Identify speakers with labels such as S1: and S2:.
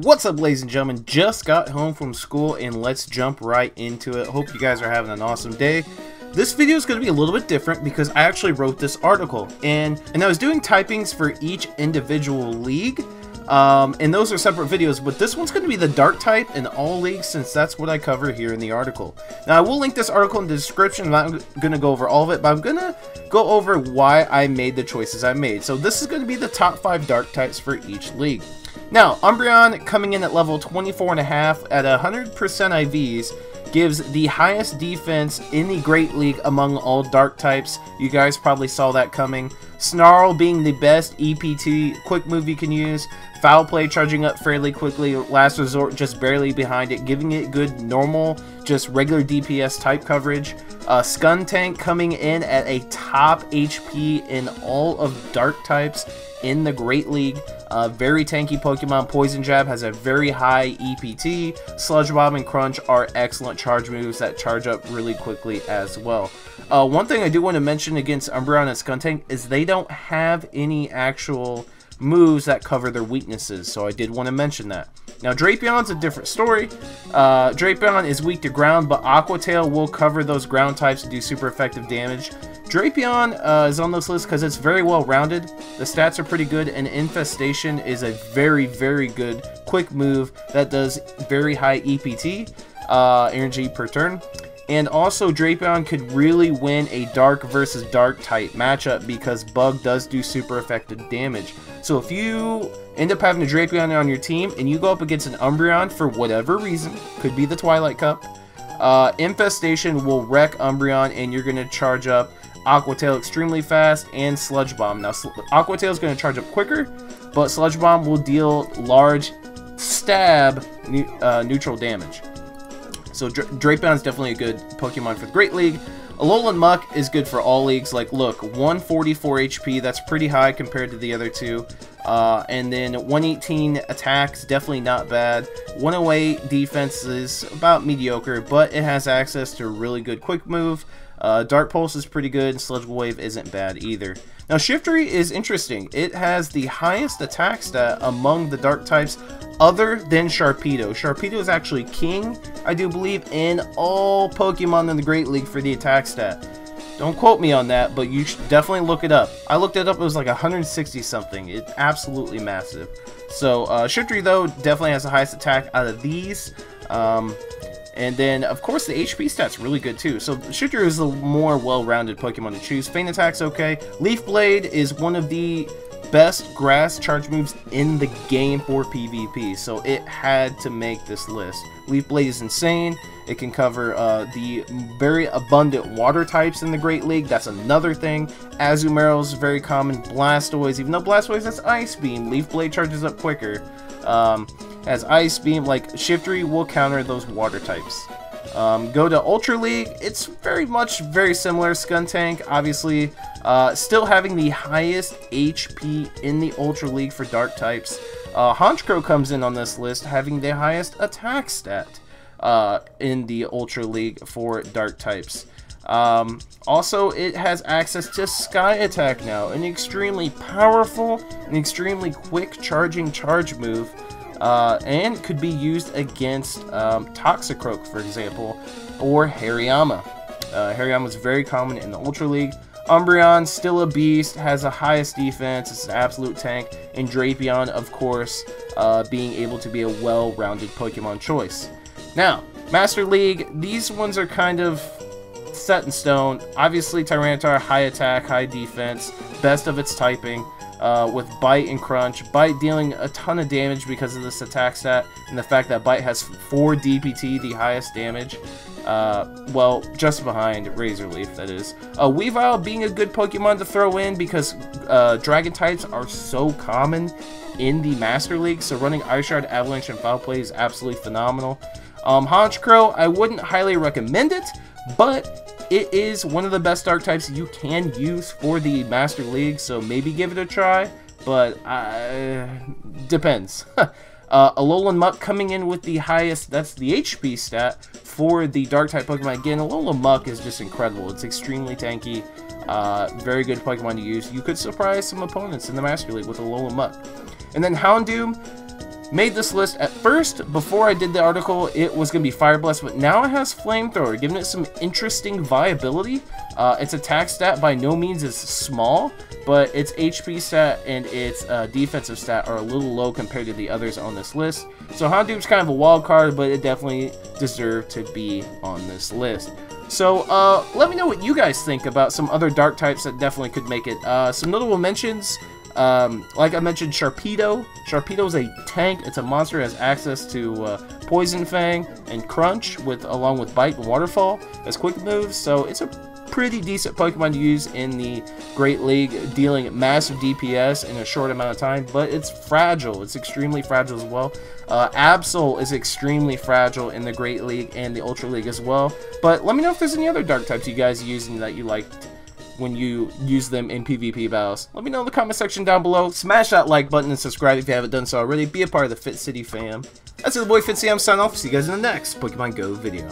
S1: What's up, ladies and gentlemen? Just got home from school and let's jump right into it. Hope you guys are having an awesome day. This video is going to be a little bit different because I actually wrote this article and I was doing typings for each individual league. And those are separate videos, but this one's going to be the dark type in all leagues since that's what I cover here in the article. Now I will link this article in the description. I'm not going to go over all of it, but I'm going to go over why I made the choices I made. So this is going to be the top 5 dark types for each league. Now, Umbreon coming in at level 24.5 at 100% IVs gives the highest defense in the Great League among all dark types. You guys probably saw that coming. Snarl being the best EPT quick move you can use. Foul Play charging up fairly quickly. Last Resort just barely behind it, giving it good normal, just regular DPS type coverage. Skuntank coming in at a top HP in all of dark types in the Great League. Very tanky Pokemon. Poison Jab has a very high EPT. Sludge Bomb and Crunch are excellent charge moves that charge up really quickly as well. One thing I do want to mention against Umbreon and Skuntank is they don't have any actual moves that cover their weaknesses, so I did want to mention that. Now Drapeon's a different story. Drapeon is weak to ground, but Aqua Tail will cover those ground types and do super effective damage. Drapeon is on this list because it's very well rounded. The stats are pretty good, and Infestation is a very, very good quick move that does very high EPT, energy per turn. And also Drapeon could really win a dark versus dark type matchup because Bug does do super effective damage. So if you end up having a Drapeon on your team and you go up against an Umbreon for whatever reason, could be the Twilight Cup, Infestation will wreck Umbreon and you're going to charge up Aqua Tail extremely fast and Sludge Bomb. Now Aqua Tail is going to charge up quicker, but Sludge Bomb will deal large stab neutral damage. So Drapeon is definitely a good Pokemon for the Great League. Alolan Muck is good for all leagues. Like, look, 144 HP, that's pretty high compared to the other two. And then 118 attacks, definitely not bad. 108 defense is about mediocre, but it has access to a really good quick move. Dark Pulse is pretty good, and Sludge Wave isn't bad either. Now, Shiftry is interesting. It has the highest attack stat among the dark types other than Sharpedo. Sharpedo is actually king, I do believe, in all Pokemon in the Great League for the attack stat. Don't quote me on that, but you should definitely look it up. I looked it up, it was like 160 something. It's absolutely massive. So, Shiftry, though, definitely has the highest attack out of these. And then, of course, the HP stat's really good, too. So, Shiftry is the more well-rounded Pokemon to choose. Feint Attack's okay. Leaf Blade is one of the best grass charge moves in the game for PvP, so it had to make this list. Leaf Blade is insane. It can cover the very abundant water types in the Great League. That's another thing. Azumarill is very common. Blastoise, even though Blastoise has Ice Beam, Leaf Blade charges up quicker. As Ice Beam, like Shiftry will counter those water types. Go to Ultra League, it's very similar. Skuntank, obviously, still having the highest HP in the Ultra League for dark types. Honchkrow comes in on this list, having the highest attack stat in the Ultra League for dark types. Also, it has access to Sky Attack now, an extremely powerful and extremely quick charging charge move. And could be used against Toxicroak, for example, or Hariyama. Hariyama is very common in the Ultra League. Umbreon, still a beast, has the highest defense, it's an absolute tank, and Drapeon, of course, being able to be a well-rounded Pokemon choice. Now, Master League, these ones are kind of set in stone. Obviously, Tyranitar, high attack, high defense, best of its typing. With Bite and Crunch. Bite dealing a ton of damage because of this attack stat, and the fact that Bite has 4 DPT, the highest damage. Well, just behind Razor Leaf, that is. Weavile being a good Pokemon to throw in because Dragon types are so common in the Master League, so running Ice Shard, Avalanche, and Foul Play is absolutely phenomenal. Honchkrow, I wouldn't highly recommend it, but it is one of the best dark types you can use for the Master League, so maybe give it a try, but depends. Alolan Muck coming in with the highest, that's the HP stat for the dark type Pokemon. Again, Alolan Muck is just incredible. It's extremely tanky, very good Pokemon to use. You could surprise some opponents in the Master League with Alolan Muck. And then Houndoom, made this list. At first, before I did the article, it was going to be Fire Blast, but now it has Flamethrower, giving it some interesting viability. Its attack stat by no means is small, but its HP stat and its defensive stat are a little low compared to the others on this list. So Houndoom's kind of a wild card, but it definitely deserved to be on this list. So let me know what you guys think about some other dark types that definitely could make it. Some notable mentions, like I mentioned, Sharpedo. Sharpedo's a tank. It's a monster that has access to Poison Fang and Crunch, along with Bite and Waterfall as quick moves. So it's a pretty decent Pokemon to use in the Great League, dealing massive DPS in a short amount of time, but it's fragile. It's extremely fragile as well. Absol is extremely fragile in the Great League and the Ultra League as well. But let me know if there's any other dark types you guys use and that you liked when you use them in PvP battles. Let me know in the comment section down below. Smash that like button and subscribe if you haven't done so already. Be a part of the Fit City fam. That's the boy Fitz. I'm signing off. See you guys in the next Pokemon Go video.